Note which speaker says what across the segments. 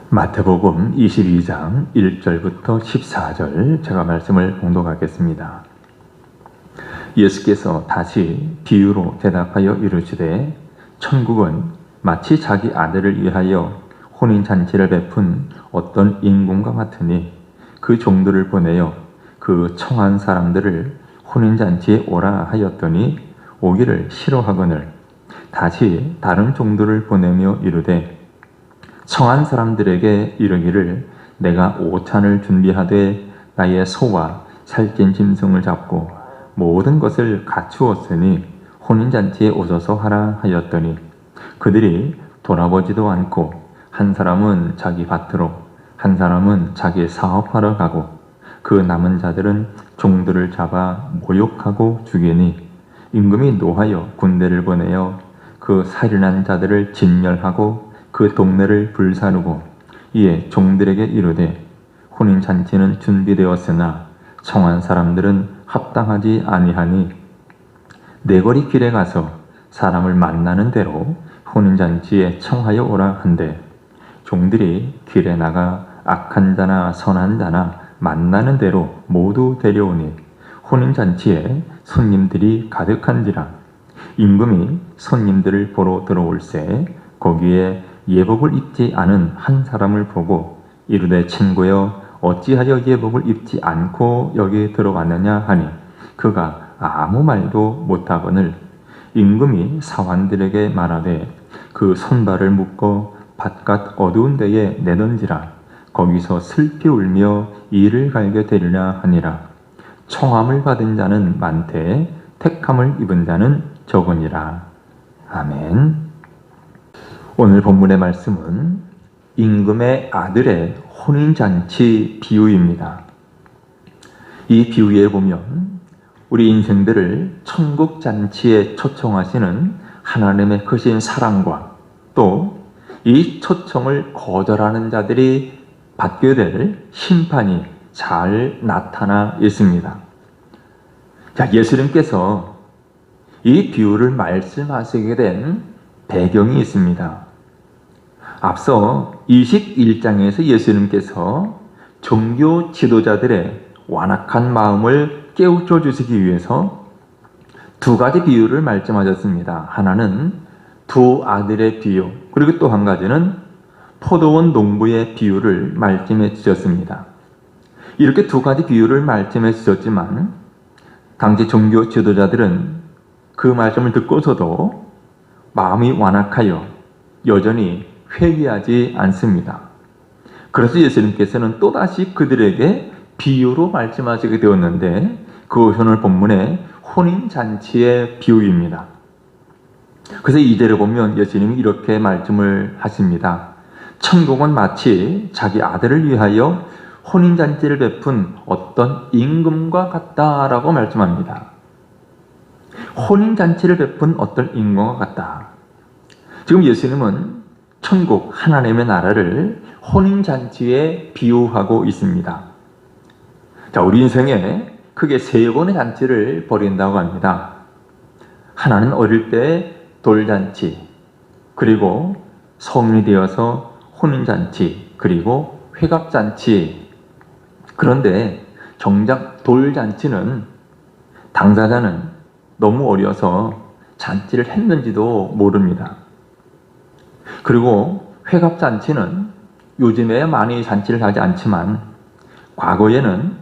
Speaker 1: 마태복음 22장 1절부터 14절 제가 말씀을 봉독하겠습니다. 예수께서 다시 비유로 대답하여 이르시되 천국은 마치 자기 아들을 위하여 혼인잔치를 베푼 어떤 임금과 같으니 그 종들을 보내어 그 청한 사람들을 혼인잔치에 오라 하였더니 오기를 싫어하거늘 다시 다른 종들을 보내며 이르되 청한 사람들에게 이르기를 내가 오찬을 준비하되 나의 소와 살찐 짐승을 잡고 모든 것을 갖추었으니 혼인잔치에 오셔서 하라 하였더니 그들이 돌아보지도 않고 한 사람은 자기 밭으로 한 사람은 자기 사업하러 가고 그 남은 자들은 종들을 잡아 모욕하고 죽이니 임금이 노하여 군대를 보내어 그 살인한 자들을 진멸하고 그 동네를 불사르고 이에 종들에게 이르되 혼인잔치는 준비되었으나 청한 사람들은 합당하지 아니하니 내거리 길에 가서 사람을 만나는 대로 혼인잔치에 청하여 오라 한대 종들이 길에 나가 악한 자나 선한 자나 만나는 대로 모두 데려오니 혼인잔치에 손님들이 가득한지라 임금이 손님들을 보러 들어올새 거기에 예복을 입지 않은 한 사람을 보고 이르되 친구여 어찌하여 예복을 입지 않고 여기 들어왔느냐 하니 그가 아무 말도 못하거늘 임금이 사환들에게 말하되 그 손발을 묶어 바깥 어두운 데에 내던지라 거기서 슬피 울며 이를 갈게 되리라 하니라 청함을 받은 자는 많되 택함을 입은 자는 적으니라. 아멘. 오늘 본문의 말씀은 임금의 아들의 혼인잔치 비유입니다. 이 비유에 보면 우리 인생들을 천국잔치에 초청하시는 하나님의 크신 사랑과 또 이 초청을 거절하는 자들이 받게 될 심판이 잘 나타나 있습니다. 자, 예수님께서 이 비유를 말씀하시게 된 배경이 있습니다. 앞서 21장에서 예수님께서 종교 지도자들의 완악한 마음을 깨우쳐 주시기 위해서 두 가지 비유를 말씀하셨습니다. 하나는 두 아들의 비유, 그리고 또 한 가지는 포도원 농부의 비유를 말씀해 주셨습니다. 이렇게 두 가지 비유를 말씀해 주셨지만 당시 종교 지도자들은 그 말씀을 듣고서도 마음이 완악하여 여전히 회개하지 않습니다. 그래서 예수님께서는 또다시 그들에게 비유로 말씀하시게 되었는데 그것은 오늘 본문의 혼인잔치의 비유입니다. 그래서 2절에 보면 예수님이 이렇게 말씀을 하십니다. 천국은 마치 자기 아들을 위하여 혼인잔치를 베푼 어떤 임금과 같다라고 말씀합니다. 혼인잔치를 베푼 어떤 임금과 같다. 지금 예수님은 천국 하나님의 나라를 혼인잔치에 비유하고 있습니다. 자, 우리 인생에 크게 세 번의 잔치를 벌인다고 합니다. 하나는 어릴 때 돌잔치, 그리고 성인이 되어서 혼인잔치, 그리고 회갑잔치. 그런데 정작 돌잔치는 당사자는 너무 어려서 잔치를 했는지도 모릅니다. 그리고 회갑잔치는 요즘에 많이 잔치를 하지 않지만 과거에는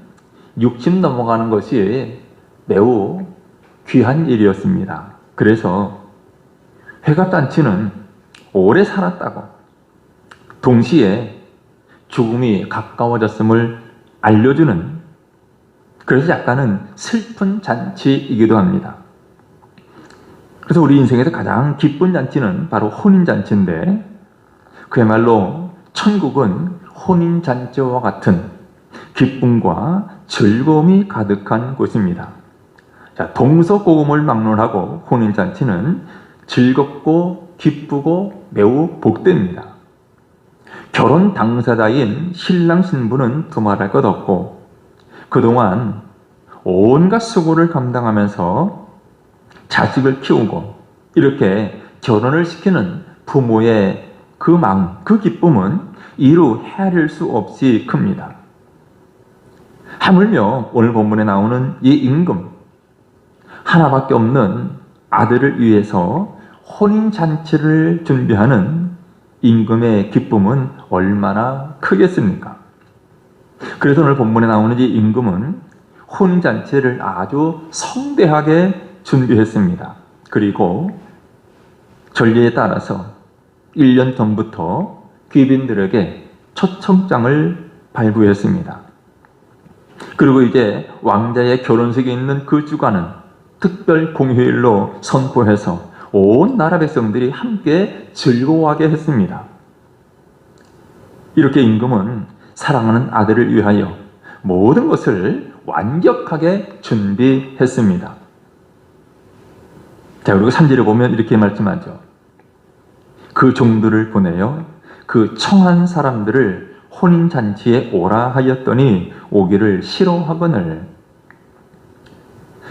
Speaker 1: 60 넘어가는 것이 매우 귀한 일이었습니다. 그래서 회갑잔치는 오래 살았다고 동시에 죽음이 가까워졌음을 알려주는 그래서 약간은 슬픈 잔치이기도 합니다. 그래서 우리 인생에서 가장 기쁜 잔치는 바로 혼인잔치인데 그야말로 천국은 혼인잔치와 같은 기쁨과 즐거움이 가득한 곳입니다. 자, 동서고금을 막론하고 혼인잔치는 즐겁고 기쁘고 매우 복됩니다. 결혼 당사자인 신랑 신부는 두말할 것 없고 그동안 온갖 수고를 감당하면서 자식을 키우고 이렇게 결혼을 시키는 부모의 그 마음, 그 기쁨은 이루 헤아릴 수 없이 큽니다. 하물며 오늘 본문에 나오는 이 임금, 하나밖에 없는 아들을 위해서 혼인잔치를 준비하는 임금의 기쁨은 얼마나 크겠습니까? 그래서 오늘 본문에 나오는 이 임금은 혼인잔치를 아주 성대하게 준비했습니다. 그리고 전례에 따라서 1년 전부터 귀빈들에게 초청장을 발부했습니다. 그리고 이제 왕자의 결혼식이 있는 그 주간은 특별 공휴일로 선포해서 온 나라 백성들이 함께 즐거워하게 했습니다. 이렇게 임금은 사랑하는 아들을 위하여 모든 것을 완벽하게 준비했습니다. 자, 그리고 3절에 보면 이렇게 말씀하죠. 그 종들을 보내어 그 청한 사람들을 혼인잔치에 오라 하였더니 오기를 싫어하거늘.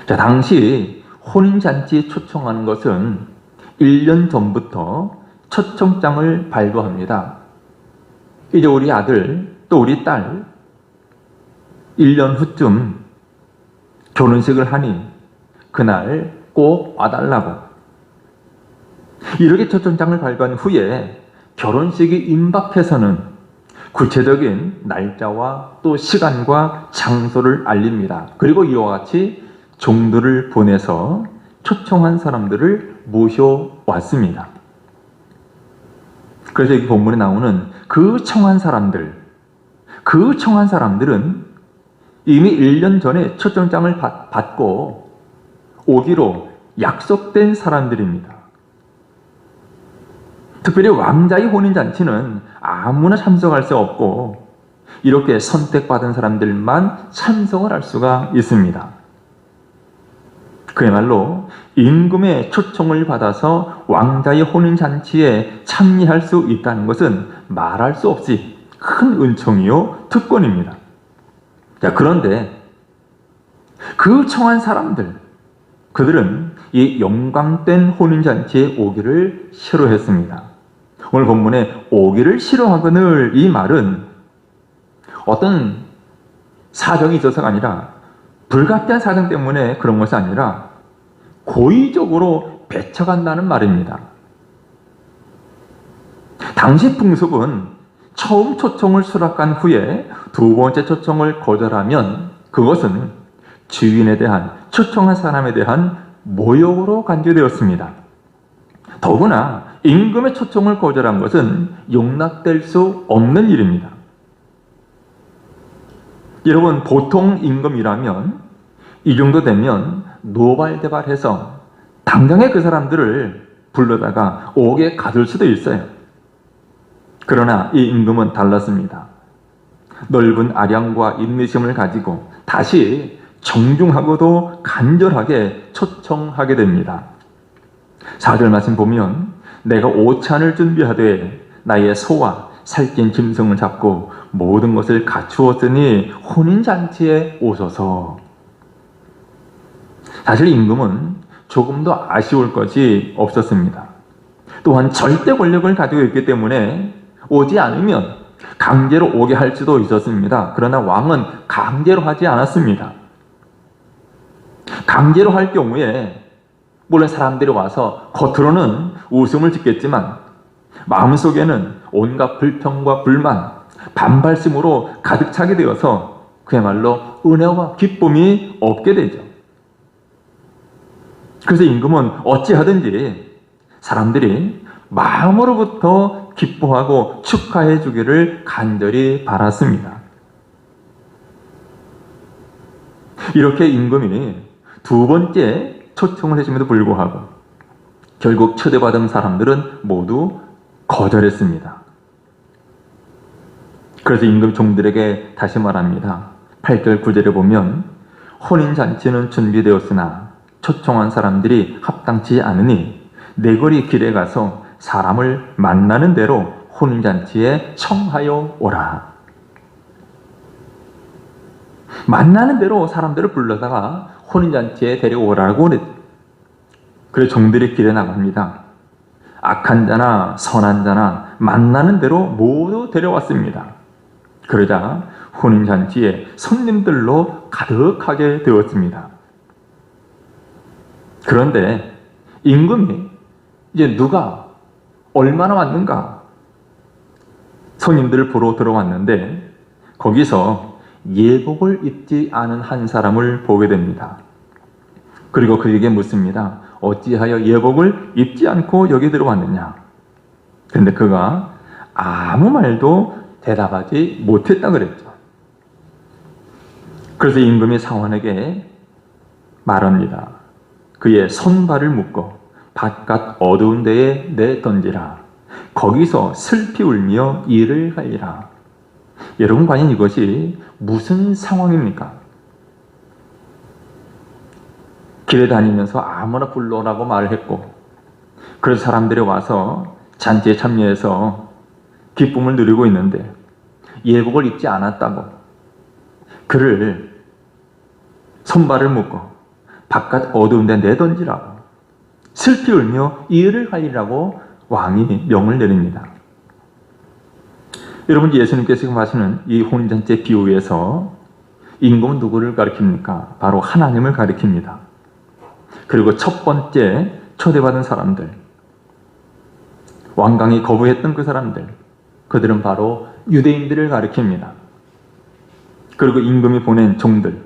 Speaker 1: 자, 당시 혼인잔치에 초청하는 것은 1년 전부터 초청장을 발부합니다. 이제 우리 아들 또 우리 딸 1년 후쯤 결혼식을 하니 그날 꼭 와달라고. 이렇게 초청장을 발부한 후에 결혼식이 임박해서는 구체적인 날짜와 또 시간과 장소를 알립니다. 그리고 이와 같이 종들을 보내서 초청한 사람들을 모셔왔습니다. 그래서 이 본문에 나오는 그 청한 사람들은 이미 1년 전에 초청장을 받고 오기로 약속된 사람들입니다. 특별히 왕자의 혼인잔치는 아무나 참석할 수 없고 이렇게 선택받은 사람들만 참석을 할 수가 있습니다. 그야말로 임금의 초청을 받아서 왕자의 혼인잔치에 참여할 수 있다는 것은 말할 수 없이 큰 은총이요 특권입니다. 자, 그런데 그 청한 사람들, 그들은 이 영광된 혼인잔치에 오기를 싫어했습니다. 오늘 본문에 오기를 싫어하거늘, 이 말은 어떤 사정이 있어서가 아니라 불가피한 사정 때문에 그런 것이 아니라 고의적으로 배척한다는 말입니다. 당시 풍습은 처음 초청을 수락한 후에 두 번째 초청을 거절하면 그것은 주인에 대한, 초청한 사람에 대한 모욕으로 간주되었습니다. 더구나 임금의 초청을 거절한 것은 용납될 수 없는 일입니다. 여러분, 보통 임금이라면 이 정도 되면 노발대발해서 당장에 그 사람들을 불러다가 옥에 가둘 수도 있어요. 그러나 이 임금은 달랐습니다. 넓은 아량과 인내심을 가지고 다시 정중하고도 간절하게 초청하게 됩니다. 4절 말씀 보면 내가 오찬을 준비하되 나의 소와 살찐 짐승을 잡고 모든 것을 갖추었으니 혼인잔치에 오소서. 사실 임금은 조금도 아쉬울 것이 없었습니다. 또한 절대 권력을 가지고 있기 때문에 오지 않으면 강제로 오게 할 수도 있었습니다. 그러나 왕은 강제로 하지 않았습니다. 강제로 할 경우에 물론 사람들이 와서 겉으로는 웃음을 짓겠지만 마음속에는 온갖 불평과 불만, 반발심으로 가득 차게 되어서 그야말로 은혜와 기쁨이 없게 되죠. 그래서 임금은 어찌하든지 사람들이 마음으로부터 기뻐하고 축하해 주기를 간절히 바랐습니다. 이렇게 임금이 두 번째 초청을 해줌에도 불구하고 결국 초대받은 사람들은 모두 거절했습니다. 그래서 임금 종들에게 다시 말합니다. 8절 9절에 보면 혼인잔치는 준비되었으나 초청한 사람들이 합당치 않으니 내거리 길에 가서 사람을 만나는 대로 혼인잔치에 청하여 오라. 만나는 대로 사람들을 불러다가 혼인잔치에 데려오라고 그래서 종들이 길에 나갑니다. 악한 자나 선한 자나 만나는 대로 모두 데려왔습니다. 그러자 혼인잔치에 손님들로 가득하게 되었습니다. 그런데 임금이 이제 누가 얼마나 왔는가? 손님들을 보러 들어왔는데 거기서 예복을 입지 않은 한 사람을 보게 됩니다. 그리고 그에게 묻습니다. 어찌하여 예복을 입지 않고 여기 들어왔느냐? 그런데 그가 아무 말도 대답하지 못했다 그랬죠. 그래서 임금이 상관에게 말합니다. 그의 손발을 묶어 바깥 어두운 데에 내던지라. 거기서 슬피 울며 이를 갈리라. 여러분, 과연 이것이 무슨 상황입니까? 길에 다니면서 아무나 불러라고 말을 했고, 그래서 사람들이 와서 잔치에 참여해서 기쁨을 누리고 있는데 예복을 입지 않았다고 그를 손발을 묶어 바깥 어두운 데 내던지라고, 슬피 울며 이를 갈리라고 왕이 명을 내립니다. 여러분, 예수님께서 지금 하시는 이 혼인잔치 비유에서 임금은 누구를 가리킵니까? 바로 하나님을 가리킵니다. 그리고 첫 번째 초대받은 사람들, 왕강이 거부했던 그 사람들, 그들은 바로 유대인들을 가리킵니다. 그리고 임금이 보낸 종들,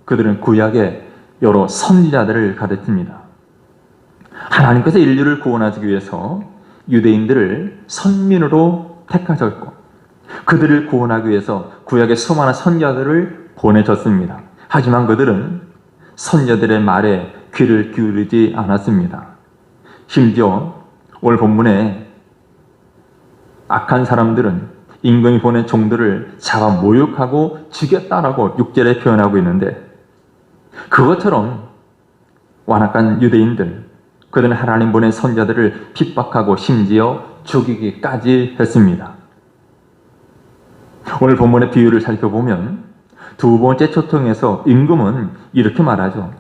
Speaker 1: 그들은 구약의 여러 선지자들을 가리킵니다. 하나님께서 인류를 구원하기 위해서 유대인들을 선민으로 택하셨고, 그들을 구원하기 위해서 구약의 수많은 선지자들을 보내셨습니다. 하지만 그들은 선지자들의 말에 귀를 기울이지 않았습니다. 심지어 오늘 본문에 악한 사람들은 임금이 보낸 종들을 잡아 모욕하고 죽였다라고 6절에 표현하고 있는데, 그것처럼 완악한 유대인들, 그들은 하나님 보낸 선지자들을 핍박하고 심지어 죽이기까지 했습니다. 오늘 본문의 비유를 살펴보면 두 번째 초청에서 임금은 이렇게 말하죠.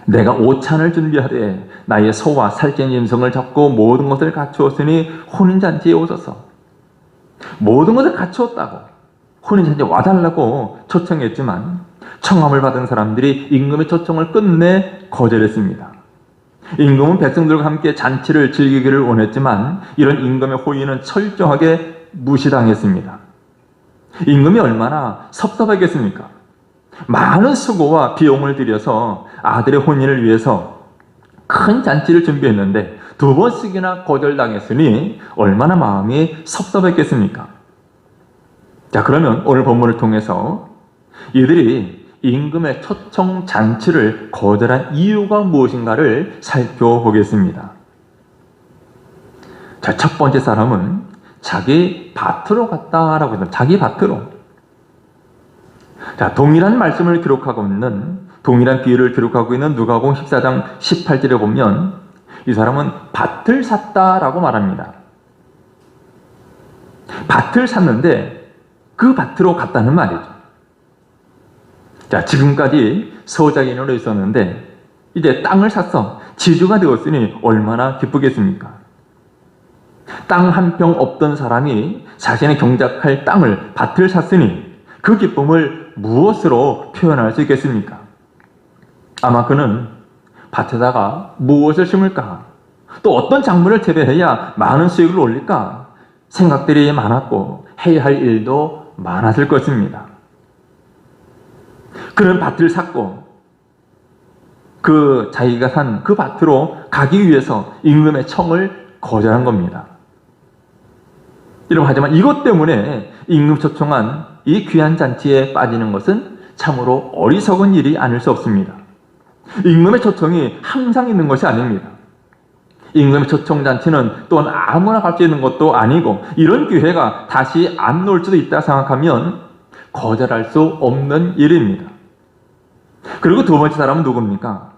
Speaker 1: 내가 오찬을 준비하되 나의 소와 살찐 짐승을 잡고 모든 것을 갖추었으니 혼인잔치에 오소서. 모든 것을 갖추었다고 혼인잔치에 와달라고 초청했지만 청함을 받은 사람들이 임금의 초청을 끝내 거절했습니다. 임금은 백성들과 함께 잔치를 즐기기를 원했지만 이런 임금의 호의는 철저하게 무시당했습니다. 임금이 얼마나 섭섭하겠습니까? 많은 수고와 비용을 들여서 아들의 혼인을 위해서 큰 잔치를 준비했는데 두 번씩이나 거절당했으니 얼마나 마음이 섭섭했겠습니까? 자, 그러면 오늘 본문을 통해서 이들이 임금의 초청 잔치를 거절한 이유가 무엇인가를 살펴보겠습니다. 자, 첫 번째 사람은 자기 밭으로 갔다라고 합니다. 자기 밭으로. 자, 동일한 말씀을 기록하고 있는, 동일한 비유를 기록하고 있는 누가복음 14장 18절에 보면 이 사람은 밭을 샀다라고 말합니다. 밭을 샀는데 그 밭으로 갔다는 말이죠. 자, 지금까지 소작인으로 있었는데 이제 땅을 샀어. 지주가 되었으니 얼마나 기쁘겠습니까? 땅 한 평 없던 사람이 자신의 경작할 땅을, 밭을 샀으니 그 기쁨을 무엇으로 표현할 수 있겠습니까? 아마 그는 밭에다가 무엇을 심을까? 또 어떤 작물을 재배해야 많은 수익을 올릴까? 생각들이 많았고 해야 할 일도 많았을 것입니다. 그는 밭을 샀고 그 자기가 산 그 밭으로 가기 위해서 임금의 청을 거절한 겁니다. 여러분, 하지만 이것 때문에 임금 초청한 이 귀한 잔치에 빠지는 것은 참으로 어리석은 일이 아닐 수 없습니다. 임금의 초청이 항상 있는 것이 아닙니다. 임금의 초청 잔치는 또한 아무나 갈 수 있는 것도 아니고 이런 기회가 다시 안 올 수도 있다 생각하면 거절할 수 없는 일입니다. 그리고 두 번째 사람은 누굽니까?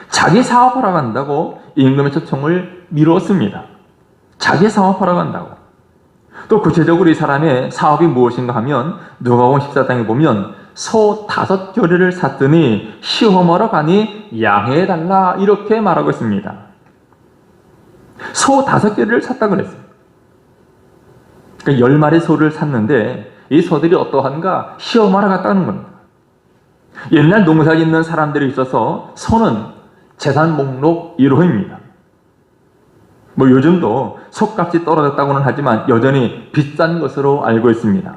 Speaker 1: 자기 사업하러 간다고 임금의 초청을 미뤘습니다. 자기 사업하러 간다고. 또 구체적으로 이 사람의 사업이 무엇인가 하면 누가복음 14장에 보면 소 5겨레를 샀더니 시험하러 가니 양해해달라 이렇게 말하고 있습니다. 소 5겨레를 샀다 그랬어요. 그러니까 10마리 소를 샀는데 이 소들이 어떠한가 시험하러 갔다는 겁니다. 옛날 농사 짓는 사람들이 있어서 소는 재산 목록 1호입니다. 뭐 요즘도 소값이 떨어졌다고는 하지만 여전히 비싼 것으로 알고 있습니다.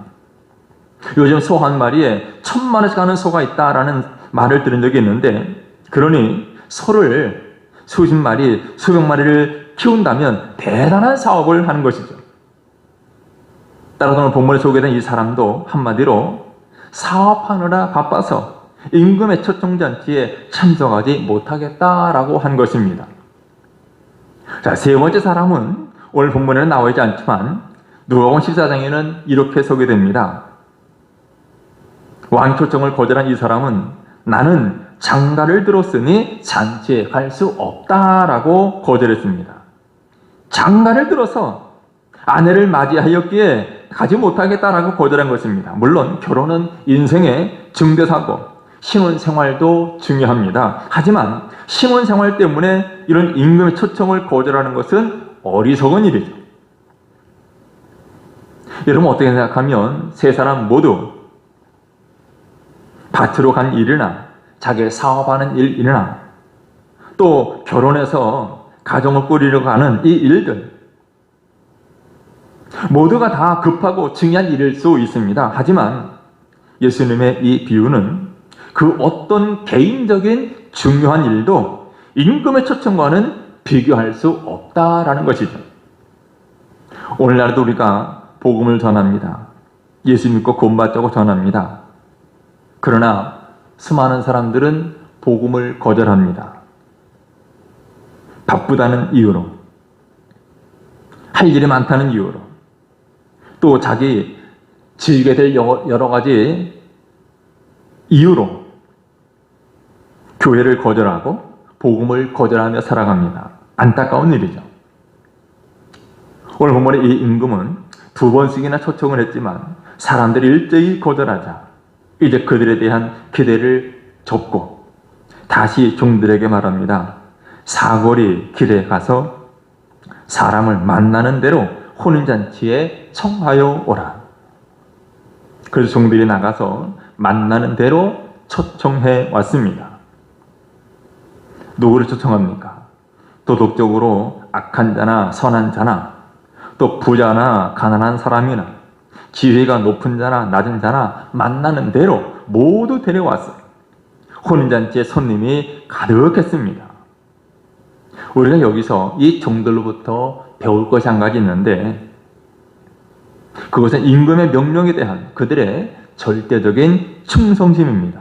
Speaker 1: 요즘 소 한 마리에 1,000만 원씩 하는 소가 있다라는 말을 들은 적이 있는데, 그러니 소를 수십 마리, 수백 마리를 키운다면 대단한 사업을 하는 것이죠. 따라서 오늘 본문에 소개된 이 사람도 한마디로 사업하느라 바빠서 임금의 초청잔치에 참석하지 못하겠다라고 한 것입니다. 자, 세 번째 사람은 오늘 본문에는 나와 있지 않지만 누가복음 14장에는 이렇게 소개됩니다. 왕 초청을 거절한 이 사람은 나는 장가를 들었으니 잔치에 갈 수 없다라고 거절했습니다. 장가를 들어서 아내를 맞이하였기에 가지 못하겠다라고 거절한 것입니다. 물론 결혼은 인생의 중대사고 신혼생활도 중요합니다. 하지만 신혼생활 때문에 이런 임금의 초청을 거절하는 것은 어리석은 일이죠. 여러분 어떻게 생각하면 세 사람 모두 밭으로 간 일이나 자기 사업하는 일이나 또 결혼해서 가정을 꾸리려고 하는 이 일들 모두가 다 급하고 중요한 일일 수 있습니다. 하지만 예수님의 이 비유는 그 어떤 개인적인 중요한 일도 임금의 초청과는 비교할 수 없다라는 것이죠. 오늘날도 우리가 복음을 전합니다. 예수 믿고 구원받자고 전합니다. 그러나 수많은 사람들은 복음을 거절합니다. 바쁘다는 이유로, 할 일이 많다는 이유로, 또 자기 지게 될 여러 가지 이유로 교회를 거절하고 복음을 거절하며 살아갑니다. 안타까운 일이죠. 오늘 본문의 이 임금은 2번씩이나 초청을 했지만 사람들이 일제히 거절하자 이제 그들에 대한 기대를 접고 다시 종들에게 말합니다. 사거리 길에 가서 사람을 만나는 대로 혼인잔치에 청하여 오라. 그래서 종들이 나가서 만나는 대로 초청해 왔습니다. 누구를 초청합니까? 도덕적으로 악한 자나 선한 자나 또 부자나 가난한 사람이나 지위가 높은 자나 낮은 자나 만나는 대로 모두 데려왔어요. 혼인잔치에 손님이 가득했습니다. 우리가 여기서 이 종들로부터 배울 것이 한 가지 있는데 그것은 임금의 명령에 대한 그들의 절대적인 충성심입니다.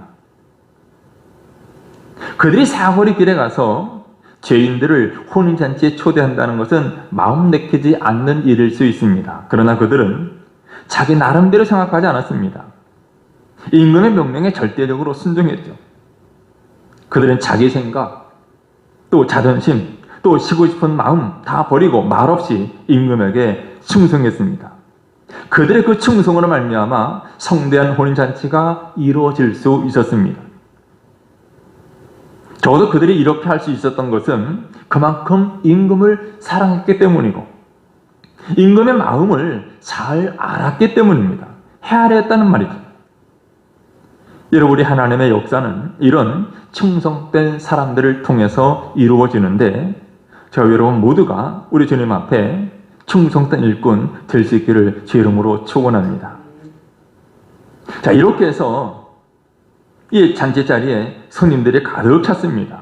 Speaker 1: 그들이 사거리 길에 가서 죄인들을 혼인잔치에 초대한다는 것은 마음 내키지 않는 일일 수 있습니다. 그러나 그들은 자기 나름대로 생각하지 않았습니다. 임금의 명령에 절대적으로 순종했죠. 그들은 자기 생각, 또 자존심, 또 쉬고 싶은 마음 다 버리고 말없이 임금에게 충성했습니다. 그들의 그 충성으로 말미암아 성대한 혼인잔치가 이루어질 수 있었습니다. 적어도 그들이 이렇게 할 수 있었던 것은 그만큼 임금을 사랑했기 때문이고 임금의 마음을 잘 알았기 때문입니다. 헤아려 했다는 말이죠. 여러분, 우리 하나님의 역사는 이런 충성된 사람들을 통해서 이루어지는데 저와 여러분 모두가 우리 주님 앞에 충성된 일꾼 될 수 있기를 주 이름으로 축원합니다. 자, 이렇게 해서 이 잔치 자리에 손님들이 가득 찼습니다.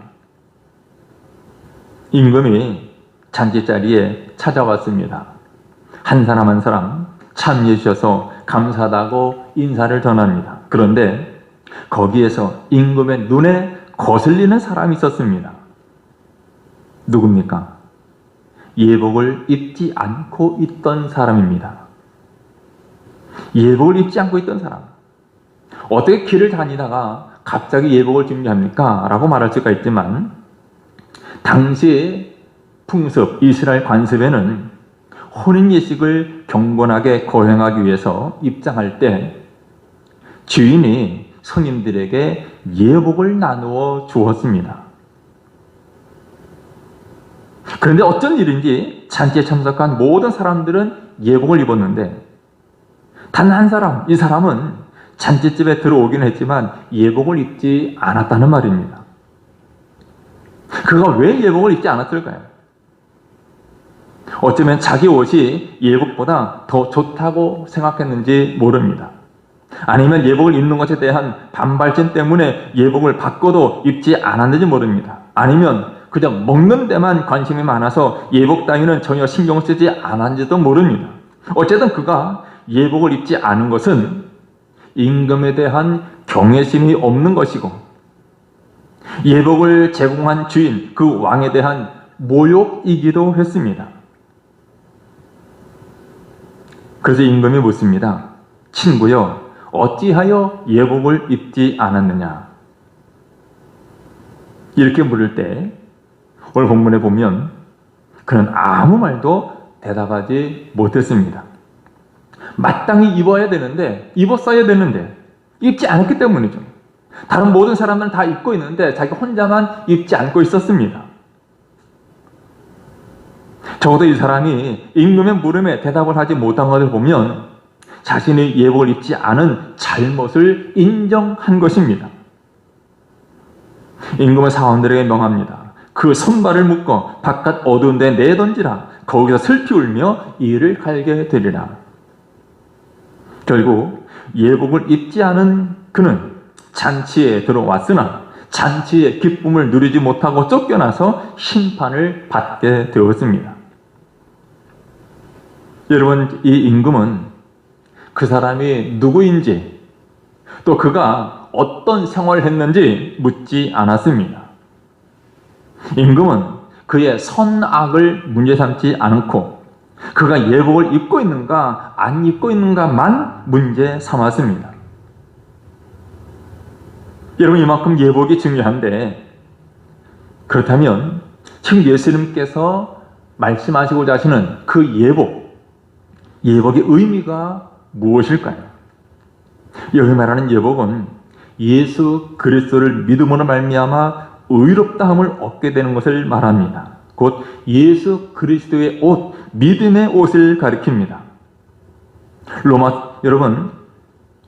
Speaker 1: 임금이 잔치 자리에 찾아왔습니다. 한 사람 한 사람 참여해 주셔서 감사하다고 인사를 전합니다. 그런데 거기에서 임금의 눈에 거슬리는 사람이 있었습니다. 누굽니까? 예복을 입지 않고 있던 사람입니다. 예복을 입지 않고 있던 사람. 어떻게 길을 다니다가 갑자기 예복을 준비합니까? 라고 말할 수가 있지만 당시의 풍습, 이스라엘 관습에는 혼인 예식을 경건하게 거행하기 위해서 입장할 때 주인이 손님들에게 예복을 나누어 주었습니다. 그런데 어쩐 일인지 잔치에 참석한 모든 사람들은 예복을 입었는데 단 한 사람, 이 사람은 잔치집에 들어오긴 했지만 예복을 입지 않았다는 말입니다. 그가 왜 예복을 입지 않았을까요? 어쩌면 자기 옷이 예복보다 더 좋다고 생각했는지 모릅니다. 아니면 예복을 입는 것에 대한 반발심 때문에 예복을 바꿔도 입지 않았는지 모릅니다. 아니면 그냥 먹는 데만 관심이 많아서 예복 따위는 전혀 신경 쓰지 않았는지도 모릅니다. 어쨌든 그가 예복을 입지 않은 것은 임금에 대한 경외심이 없는 것이고 예복을 제공한 주인, 그 왕에 대한 모욕이기도 했습니다. 그래서 임금이 묻습니다. 친구여, 어찌하여 예복을 입지 않았느냐? 이렇게 물을 때 오늘 본문에 보면 그는 아무 말도 대답하지 못했습니다. 마땅히 입어야 되는데, 입었어야 되는데 입지 않았기 때문이죠. 다른 모든 사람들은 다 입고 있는데 자기 혼자만 입지 않고 있었습니다. 적어도 이 사람이 임금의 물음에 대답을 하지 못한 것을 보면 자신이 예복을 입지 않은 잘못을 인정한 것입니다. 임금은 사원들에게 명합니다. 그 손발을 묶어 바깥 어두운 데 내던지라. 거기서 슬피 울며 이를 갈게 되리라. 결국 예복을 입지 않은 그는 잔치에 들어왔으나 잔치의 기쁨을 누리지 못하고 쫓겨나서 심판을 받게 되었습니다. 여러분, 이 임금은 그 사람이 누구인지 또 그가 어떤 생활을 했는지 묻지 않았습니다. 임금은 그의 선악을 문제 삼지 않고 그가 예복을 입고 있는가 안 입고 있는가만 문제 삼았습니다. 여러분, 이만큼 예복이 중요한데 그렇다면 지금 예수님께서 말씀하시고자 하시는 그 예복의 의미가 무엇일까요? 여기 말하는 예복은 예수 그리스도를 믿음으로 말미암아 의롭다함을 얻게 되는 것을 말합니다. 곧 예수 그리스도의 옷, 믿음의 옷을 가리킵니다. 여러분,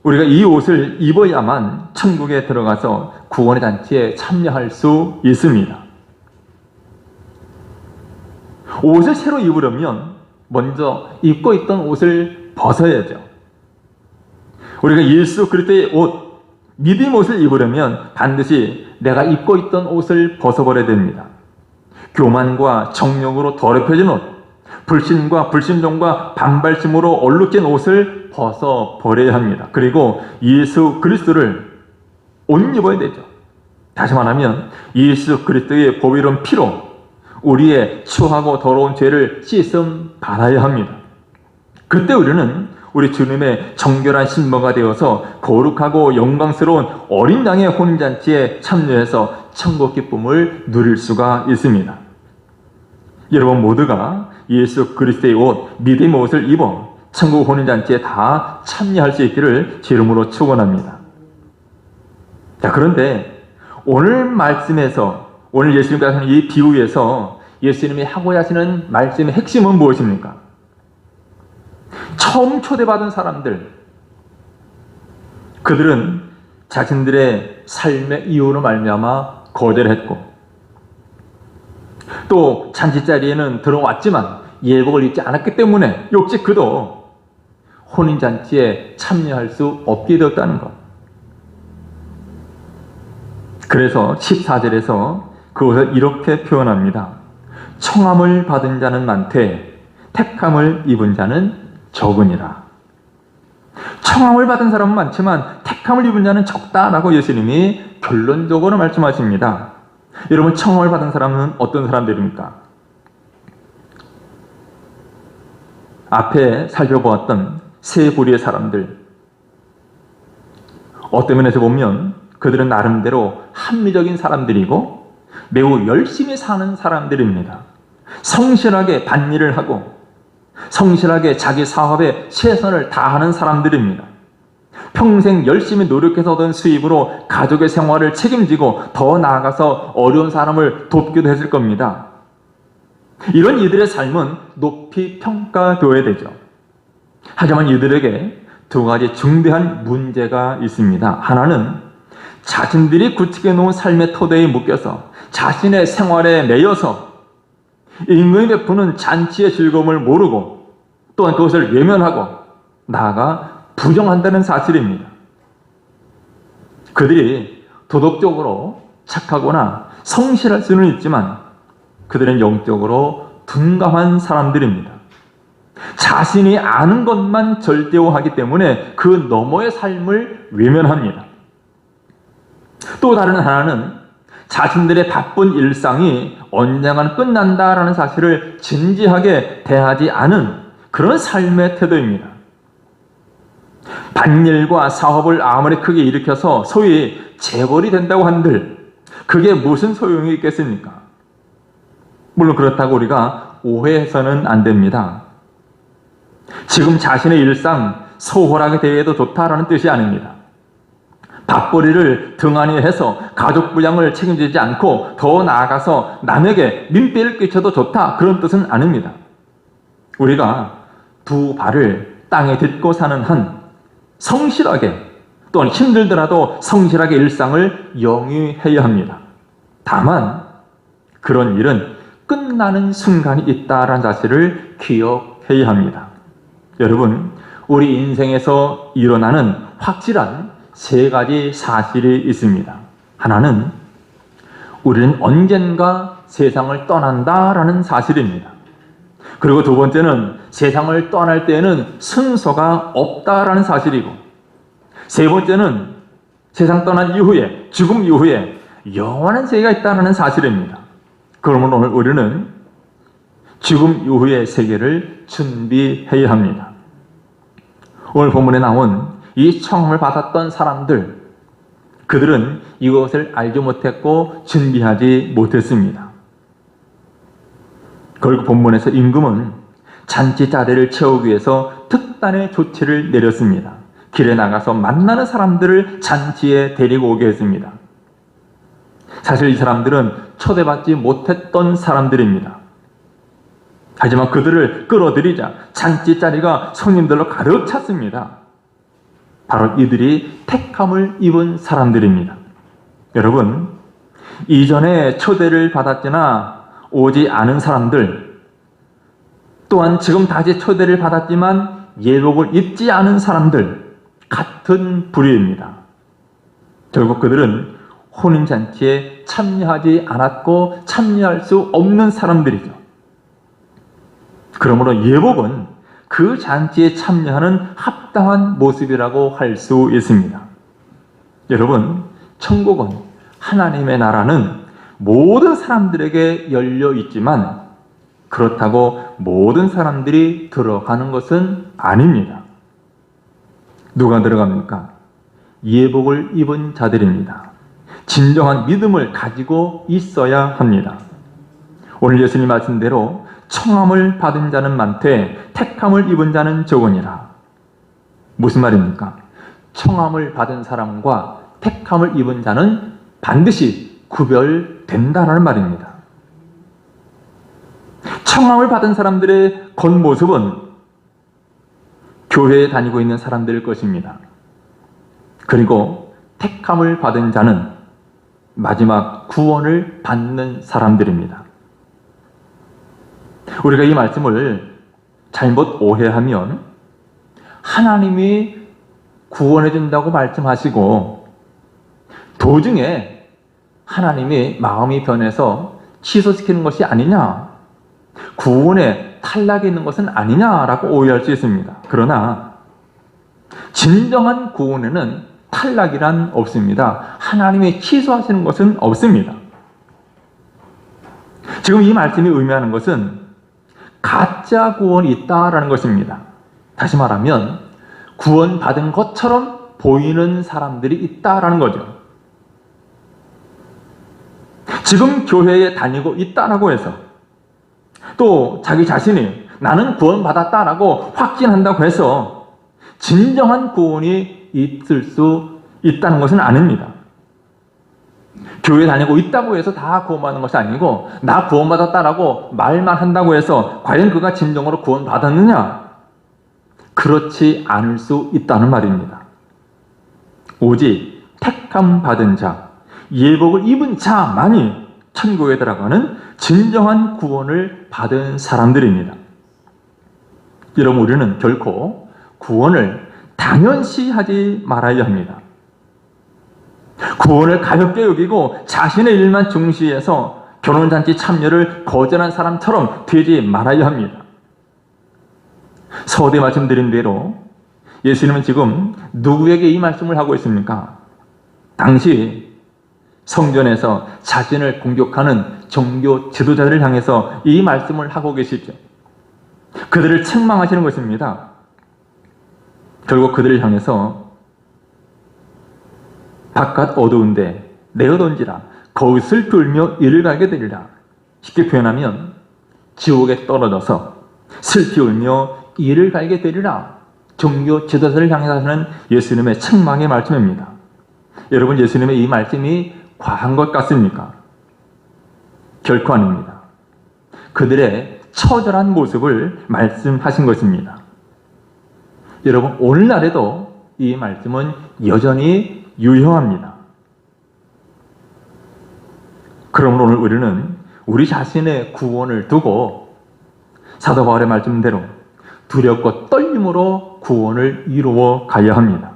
Speaker 1: 우리가 이 옷을 입어야만 천국에 들어가서 구원의 잔치에 참여할 수 있습니다. 옷을 새로 입으려면 먼저 입고 있던 옷을 벗어야죠. 우리가 예수 그리스도의 옷, 믿음 옷을 입으려면 반드시 내가 입고 있던 옷을 벗어버려야 됩니다. 교만과 정욕으로 더럽혀진 옷, 불신과 불신종과 반발심으로 얼룩진 옷을 벗어버려야 합니다. 그리고 예수 그리스도를 옷 입어야 되죠. 다시 말하면 예수 그리스도의 보배로운 피로 우리의 추하고 더러운 죄를 씻음 받아야 합니다. 그때 우리는 우리 주님의 정결한 신부가 되어서 거룩하고 영광스러운 어린 양의 혼인잔치에 참여해서 천국 기쁨을 누릴 수가 있습니다. 여러분 모두가 예수 그리스도의 옷, 믿음의 옷을 입어 천국 혼인잔치에 다 참여할 수 있기를 제 이름으로 축원합니다. 자, 그런데 오늘 말씀에서, 오늘 예수님께서 하시는 이 비유에서 예수님이 하고자 하시는 말씀의 핵심은 무엇입니까? 처음 초대받은 사람들, 그들은 자신들의 삶의 이유로 말미암아 거절했고 또 잔치자리에는 들어왔지만 예복을 입지 않았기 때문에 역시 그도 혼인잔치에 참여할 수 없게 되었다는 것. 그래서 14절에서 그것을 이렇게 표현합니다. 청함을 받은 자는 많되 택함을 입은 자는 적으니라. 청함을 받은 사람은 많지만 택함을 입은 자는 적다라고 예수님이 결론적으로 말씀하십니다. 여러분, 청함을 받은 사람은 어떤 사람들입니까? 앞에 살펴보았던 세 부류의 사람들, 어떤 면에서 보면 그들은 나름대로 합리적인 사람들이고 매우 열심히 사는 사람들입니다. 성실하게 밭일을 하고 성실하게 자기 사업에 최선을 다하는 사람들입니다. 평생 열심히 노력해서 얻은 수입으로 가족의 생활을 책임지고 더 나아가서 어려운 사람을 돕기도 했을 겁니다. 이런 이들의 삶은 높이 평가되어야 되죠. 하지만 이들에게 두 가지 중대한 문제가 있습니다. 하나는 자신들이 구축해 놓은 삶의 토대에 묶여서 자신의 생활에 매여서 임금이 베푸는 잔치의 즐거움을 모르고 또한 그것을 외면하고 나아가 부정한다는 사실입니다. 그들이 도덕적으로 착하거나 성실할 수는 있지만 그들은 영적으로 둔감한 사람들입니다. 자신이 아는 것만 절대화하기 때문에 그 너머의 삶을 외면합니다. 또 다른 하나는 자신들의 바쁜 일상이 언젠가는 끝난다라는 사실을 진지하게 대하지 않은 그런 삶의 태도입니다. 밭일과 사업을 아무리 크게 일으켜서 소위 재벌이 된다고 한들 그게 무슨 소용이 있겠습니까? 물론 그렇다고 우리가 오해해서는 안 됩니다. 지금 자신의 일상 소홀하게 대해도 좋다라는 뜻이 아닙니다. 밥벌이를 등한히 해서 가족 부양을 책임지지 않고 더 나아가서 남에게 민폐를 끼쳐도 좋다 그런 뜻은 아닙니다. 우리가 두 발을 땅에 딛고 사는 한 성실하게 또는 힘들더라도 성실하게 일상을 영위해야 합니다. 다만 그런 일은 끝나는 순간이 있다라는 사실을 기억해야 합니다. 여러분, 우리 인생에서 일어나는 확실한 세 가지 사실이 있습니다. 하나는 우리는 언젠가 세상을 떠난다라는 사실입니다. 그리고 두 번째는 세상을 떠날 때에는 순서가 없다라는 사실이고, 세 번째는 세상 떠난 이후에, 죽음 이후에 영원한 세계가 있다는 사실입니다. 그러면 오늘 우리는 죽음 이후의 세계를 준비해야 합니다. 오늘 본문에 나온 이 청함을 받았던 사람들, 그들은 이것을 알지 못했고 준비하지 못했습니다. 결국 본문에서 임금은 잔치 자리를 채우기 위해서 특단의 조치를 내렸습니다. 길에 나가서 만나는 사람들을 잔치에 데리고 오게 했습니다. 사실 이 사람들은 초대받지 못했던 사람들입니다. 하지만 그들을 끌어들이자 잔치 자리가 손님들로 가득 찼습니다. 바로 이들이 택함을 입은 사람들입니다. 여러분, 이전에 초대를 받았으나 오지 않은 사람들, 또한 지금 다시 초대를 받았지만 예복을 입지 않은 사람들, 같은 부류입니다. 결국 그들은 혼인잔치에 참여하지 않았고 참여할 수 없는 사람들이죠. 그러므로 예복은 그 잔치에 참여하는 합당한 모습이라고 할 수 있습니다. 여러분, 천국은, 하나님의 나라는 모든 사람들에게 열려 있지만 그렇다고 모든 사람들이 들어가는 것은 아닙니다. 누가 들어갑니까? 예복을 입은 자들입니다. 진정한 믿음을 가지고 있어야 합니다. 오늘 예수님 말씀대로 청함을 받은 자는 많되 택함을 입은 자는 적으니라. 무슨 말입니까? 청함을 받은 사람과 택함을 입은 자는 반드시 구별된다는 말입니다. 청함을 받은 사람들의 겉모습은 교회에 다니고 있는 사람들일 것입니다. 그리고 택함을 받은 자는 마지막 구원을 받는 사람들입니다. 우리가 이 말씀을 잘못 오해하면 하나님이 구원해 준다고 말씀하시고 도중에 하나님이 마음이 변해서 취소시키는 것이 아니냐, 구원에 탈락이 있는 것은 아니냐라고 오해할 수 있습니다. 그러나 진정한 구원에는 탈락이란 없습니다. 하나님이 취소하시는 것은 없습니다. 지금 이 말씀이 의미하는 것은 가짜 구원이 있다라는 것입니다. 다시 말하면 구원받은 것처럼 보이는 사람들이 있다라는 거죠. 지금 교회에 다니고 있다라고 해서 또 자기 자신이 나는 구원받았다라고 확신한다고 해서 진정한 구원이 있을 수 있다는 것은 아닙니다. 교회 다니고 있다고 해서 다 구원받는 것이 아니고 나 구원받았다라고 말만 한다고 해서 과연 그가 진정으로 구원받았느냐? 그렇지 않을 수 있다는 말입니다. 오직 택함 받은 자, 예복을 입은 자만이 천국에 들어가는 진정한 구원을 받은 사람들입니다. 여러분, 우리는 결코 구원을 당연시하지 말아야 합니다. 구원을 가볍게 여기고 자신의 일만 중시해서 결혼잔치 참여를 거절한 사람처럼 되지 말아야 합니다. 서두에 말씀드린 대로 예수님은 지금 누구에게 이 말씀을 하고 있습니까? 당시 성전에서 자신을 공격하는 종교 지도자들을 향해서 이 말씀을 하고 계시죠. 그들을 책망하시는 것입니다. 결국 그들을 향해서 바깥 어두운데 내어던지라, 거기 슬피 울며 이를 갈게 되리라. 쉽게 표현하면 지옥에 떨어져서 슬피 울며 이를 갈게 되리라. 종교 지도자를 향해서 하는 예수님의 책망의 말씀입니다. 여러분, 예수님의 이 말씀이 과한 것 같습니까? 결코 아닙니다. 그들의 처절한 모습을 말씀하신 것입니다. 여러분, 오늘날에도 이 말씀은 여전히 유효합니다. 그러므로 오늘 우리는 우리 자신의 구원을 두고 사도 바울의 말씀대로 두렵고 떨림으로 구원을 이루어 가야 합니다.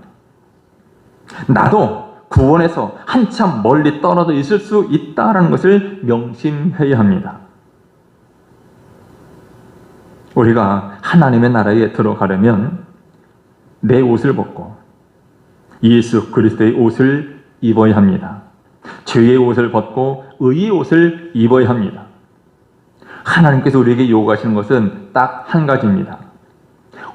Speaker 1: 나도 구원에서 한참 멀리 떨어져 있을 수 있다는 것을 명심해야 합니다. 우리가 하나님의 나라에 들어가려면 내 옷을 벗고 예수 그리스도의 옷을 입어야 합니다. 죄의 옷을 벗고 의의 옷을 입어야 합니다. 하나님께서 우리에게 요구하시는 것은 딱 한 가지입니다.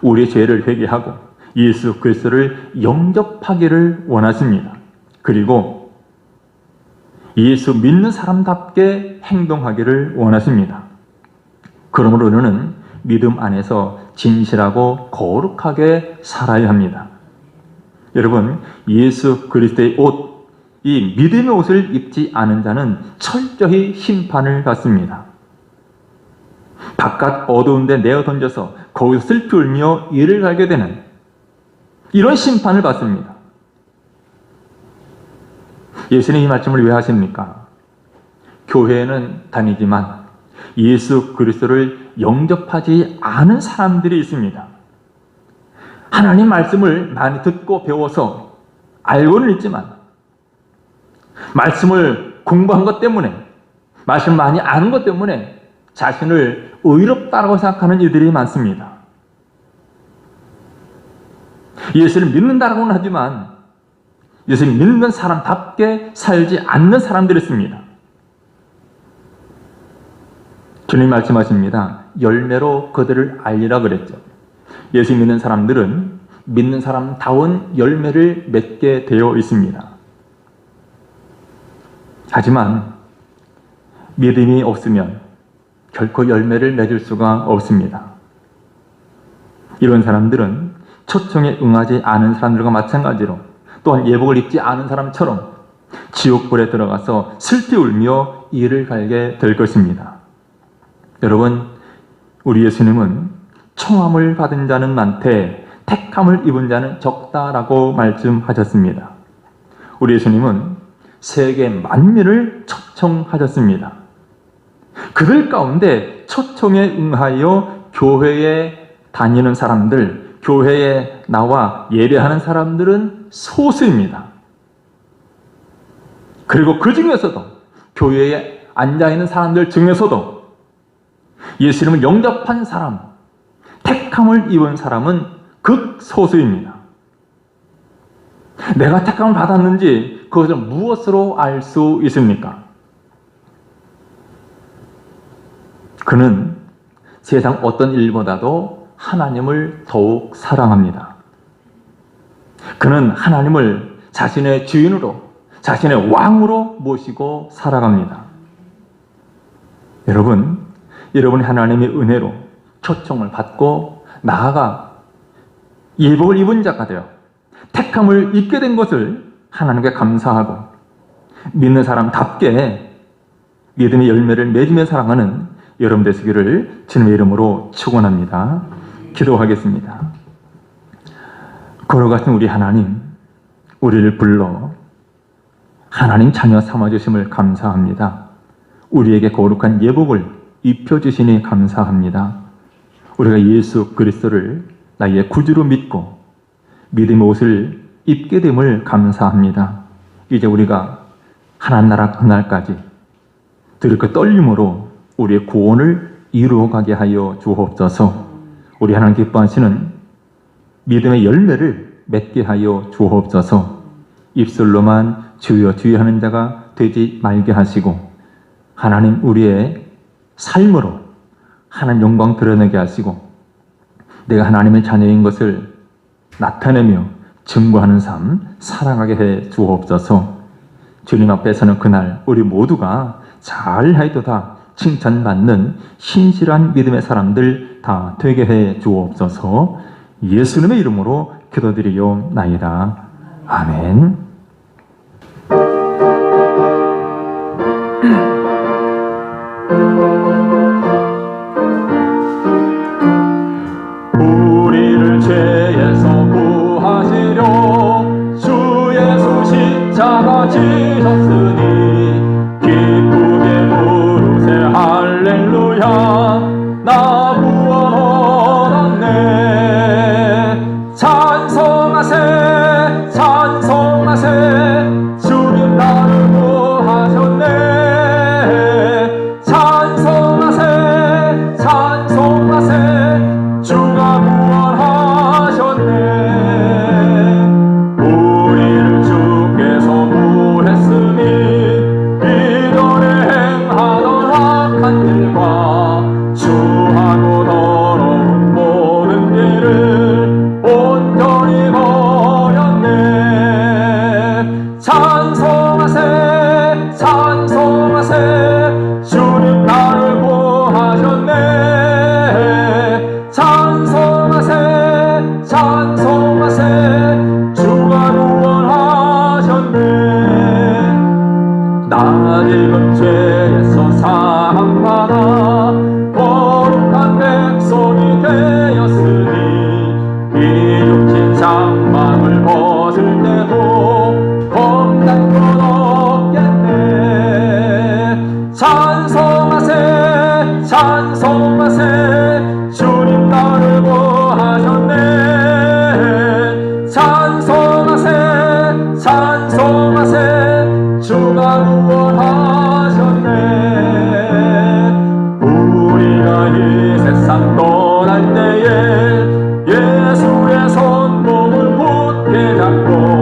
Speaker 1: 우리의 죄를 회개하고 예수 그리스도를 영접하기를 원하십니다. 그리고 예수 믿는 사람답게 행동하기를 원하십니다. 그러므로 우리는 믿음 안에서 진실하고 거룩하게 살아야 합니다. 여러분, 예수 그리스도의 옷, 이 믿음의 옷을 입지 않은 자는 철저히 심판을 받습니다. 바깥 어두운 데 내어 던져서 거기서 슬피 울며 이를 갈게 되는 이런 심판을 받습니다. 예수님 이 말씀을 왜 하십니까? 교회에는 다니지만 예수 그리스도를 영접하지 않은 사람들이 있습니다. 하나님 말씀을 많이 듣고 배워서 알고는 있지만 말씀을 공부한 것 때문에, 말씀 많이 아는 것 때문에 자신을 의롭다고 생각하는 이들이 많습니다. 예수를 믿는다고는 하지만 예수를 믿는 사람답게 살지 않는 사람들이 있습니다. 주님 말씀하십니다. 열매로 그들을 알리라 그랬죠. 예수 믿는 사람들은 믿는 사람다운 열매를 맺게 되어 있습니다. 하지만 믿음이 없으면 결코 열매를 맺을 수가 없습니다. 이런 사람들은 초청에 응하지 않은 사람들과 마찬가지로 또한 예복을 입지 않은 사람처럼 지옥불에 들어가서 슬피 울며 이를 갈게 될 것입니다. 여러분, 우리 예수님은 청함을 받은 자는 많되 택함을 입은 자는 적다라고 말씀하셨습니다. 우리 예수님은 세계 만민을 초청하셨습니다. 그들 가운데 초청에 응하여 교회에 다니는 사람들, 교회에 나와 예배하는 사람들은 소수입니다. 그리고 그 중에서도, 교회에 앉아있는 사람들 중에서도 예수님을 영접한 사람, 택함을 입은 사람은 극소수입니다. 내가 택함을 받았는지 그것을 무엇으로 알 수 있습니까? 그는 세상 어떤 일보다도 하나님을 더욱 사랑합니다. 그는 하나님을 자신의 주인으로, 자신의 왕으로 모시고 살아갑니다. 여러분이 하나님의 은혜로 초청을 받고 나아가 예복을 입은 자가 되어 택함을 입게 된 것을 하나님께 감사하고 믿는 사람답게 믿음의 열매를 맺으며 살아가는 여러분 되시기를 주님의 이름으로 축원합니다. 기도하겠습니다. 걸어가신 우리 하나님, 우리를 불러 하나님 자녀 삼아주심을 감사합니다. 우리에게 거룩한 예복을 입혀주시니 감사합니다. 우리가 예수 그리스도를 나의 구주로 믿고 믿음의 옷을 입게 됨을 감사합니다. 이제 우리가 하나님 나라 그날까지 드럽게 떨림으로 우리의 구원을 이루어가게 하여 주옵소서. 우리 하나님 기뻐하시는 믿음의 열매를 맺게 하여 주옵소서. 입술로만 주여 주여 하는 자가 되지 말게 하시고 하나님 우리의 삶으로 하나님 영광 드러내게 하시고 내가 하나님의 자녀인 것을 나타내며 증거하는 삶 살아가게 해 주옵소서. 주님 앞에서는 그날 우리 모두가 잘하이도다 칭찬받는 신실한 믿음의 사람들 다 되게 해 주옵소서. 예수님의 이름으로 기도드리옵나이다. 아멘. 우리를 죄에서 구하시려 주 예수 십자가 지셨으니 기쁘게 부르세 할렐루야. 나 구원 얻었네. 찬송하세 찬송하세 주님 나를 구하셨네. 찬송하세 찬송하세 주가 구원하셨네. 우리를 주께서 구했으니 이전에 행하던 악한 일과 추하고 더러운 모든 일을 온전히 버렸네. 찬송하세 찬송하세 주님 나를 구하셨네. 찬송하세 찬송하세 주가 구원하셨네. 나 지금 죄에서 사함받아 거룩한 백성이 되었으니 이 육신 장막을 벗을 때도 겁난 건 없겠네. 찬송하세 찬송하세 주님 나를 구하셨네. 찬송하세 찬송하세 주가 구원하셨네. 우리가 이 세상 떠날 때에 예수의 손 몸을 굳게 잡고